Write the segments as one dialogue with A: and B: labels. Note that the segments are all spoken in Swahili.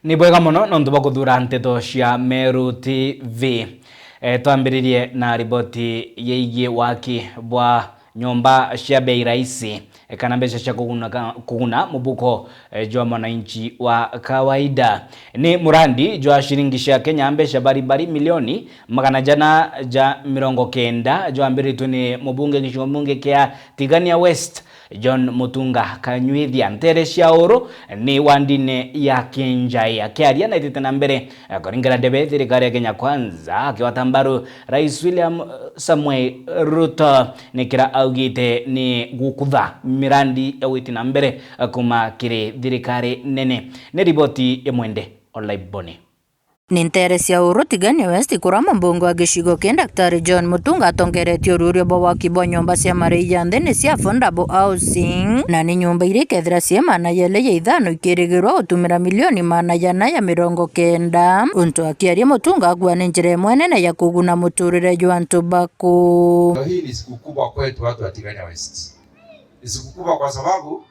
A: Ni bwega muno nontu bwa kuthura nteto cia Meru TV. Twambiririe na riboti yegie waki bwa nyumba cia bei rahisi kana mbeca cia kuguna mubuko jwa mwananchi wa kawaida. Ni murandi jwa shilingi cia Kenya mbeca baribari milioni magana jana ja 90 jwa mbiritwe ni mubunge gicigo munge kia Tigania West John Mutunga Kanyuithia. Ntere cia uru ni wandine ya Kenjai akiaria na itete na mbere kuringana debe thirikari ya Kenya Kwanza akiwatambaru Rais William Samuel Ruto nikira augite ni gukutha mirandi ya witi na mbere kuma kiri thirikari nene. Ni riboti ya Mwende Olaiboni.
B: Nintere cia uru Tigania West kurama mbunge wa gicigo kia Daktari John Mutunga atongeretio rurio bwa waki bwa nyumba cia maraiya nthini cia affordable housing na ni nyumba iria ikethira cia mana yele ya ithano ikirigirwo gutumira milioni mana ya 90 untu akiaria Mutunga akuwa ni njira imwe nene ya kuguna muturire jwa antu baku.
C: Hii ni siku kubwa kwetu watu wa Tigania West. Ni siku kubwa kwa sababu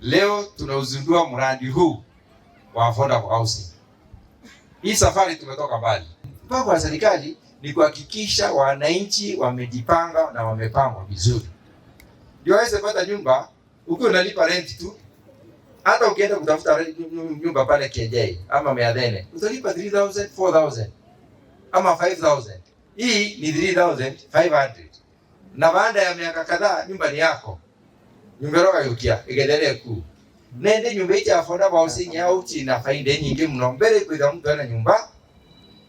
C: leo tunauzindua mradi huu wa affordable housing. Hii safari tumetoka mbali. Mpango wa serikali ni kuhakikisha wananchi wamejipanga na wamepangwa vizuri. Ndio waweze kupata nyumba ukiwa unalipa rent tu. Hata ukienda kutafuta nyumba pale KJ ama Meadhene, utalipa 3,000, 4,000 ama 5,000. Hii ni 3,500. Na baada ya miaka kadhaa nyumba ni yako. Nyumba roga yukia igedelee kuu. Nende nyumba icha affordable housing ya uchi na faida nyingi mno mbele kwa mtu ana nyumba.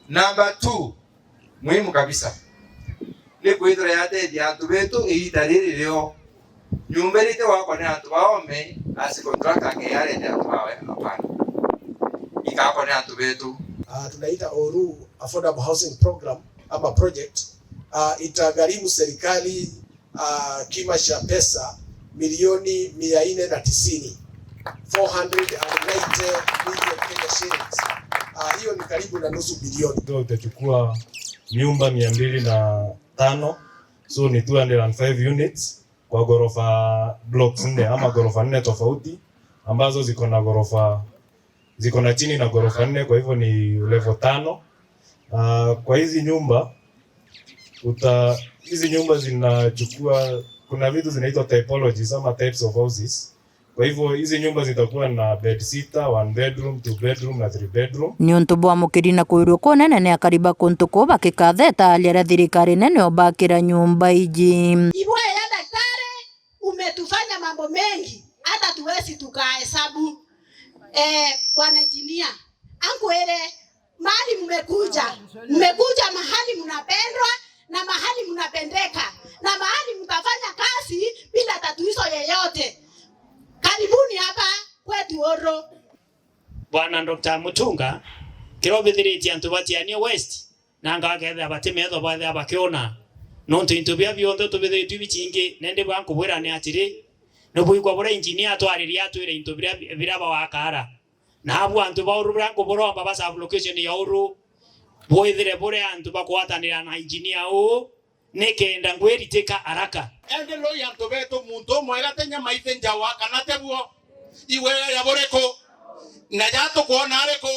C: Number 2 muhimu kabisa ni kuithira yate ya antu betu iitariri leo nyumba rite wako ni antu baome as contractor ke yale ya bawe hapana ikako ni antu betu.
D: Tunaita ORU affordable housing program ama project. Itagharimu serikali kima cha pesa milioni 490 490 million Kenya shillings. Hiyo ni karibu na nusu bilioni.
E: Ndio utachukua nyumba 205, so ni 205 units kwa gorofa blocks 4 ama gorofa 4 tofauti ambazo ziko na chini na gorofa 4, kwa hivyo ni level 5. Kwa hizi nyumba zinachukua, kuna vitu zinaitwa typologies ama types of houses. Kwa hivyo hizi nyumba zitakuwa na bed sitter, 1 bedroom, 2 bedroom na 3 bedroom.
B: Ni untu bwa mukiri na kuirwo ko nene ne akariba kuntu ko bakikatheta aliara thirikari nene obakira nyumba iji.
F: Ibwa ya daktari umetufanya mambo mengi hata tuwezi tukahesabu. Bwana engineer anguere mahali mmekuja mahali mnapendwa na mahali mnapendeka na mahali mtafanya kazi bila tatizo yeyote. Karibuni hapa kwetu Oro.
G: Bwana Dr. Mutunga kirobithiriti antu batiania West nanga aketha batemetho bathe abakiona nontu into bya byonthe tubithiritwe bichingi nende bankubwira ni atiri no buigwa bora engineer atwariria atwire into bira bawakara na abu antu ba Oro bankubura basa location ya Oro boithire bore antu bakwatanira na engineer o nekenda ngweriteka haraka
H: ende lo yanto beto muntu mwega tenya maithe njawa kana tebuo iwe ya boreko na yato kuona areko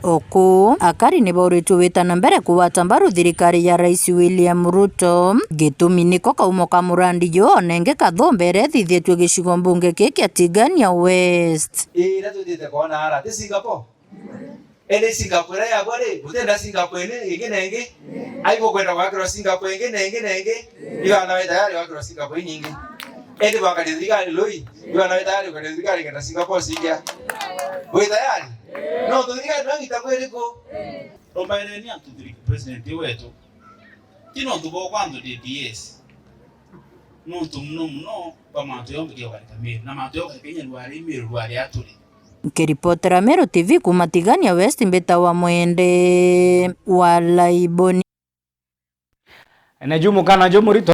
B: oku akari ni bauritwe witana mbere kuwatambaru thirikari ya Rais William Ruto gitumi niko kaumoka murandi yo nenge kathombere thithetwe gicigo mbunge kia Tigania West.
C: Ira tutite kuona ara ti Singapore. Ene Singapore ya bore utenda Singapore ne igenenge aibo kwenda kwa Singapore igenenge iwa na tayari wa Singapore nyingi ende bakalizika loi iwa na tayari kwa thirikari kwenda Singapore sikia wewe tayari no thirikari ndio itakweleko
H: rombaene ni antu president wetu tino tubo kwando DDS no tumno kwa mantu yombi kwa kamera na mantu yoka Kenya rwari miru rwari aturi.
B: Kiripotera Meru TV kuma Tigania West mbeta wa Mwende Olaiboni.
A: Na jumu kana jomurito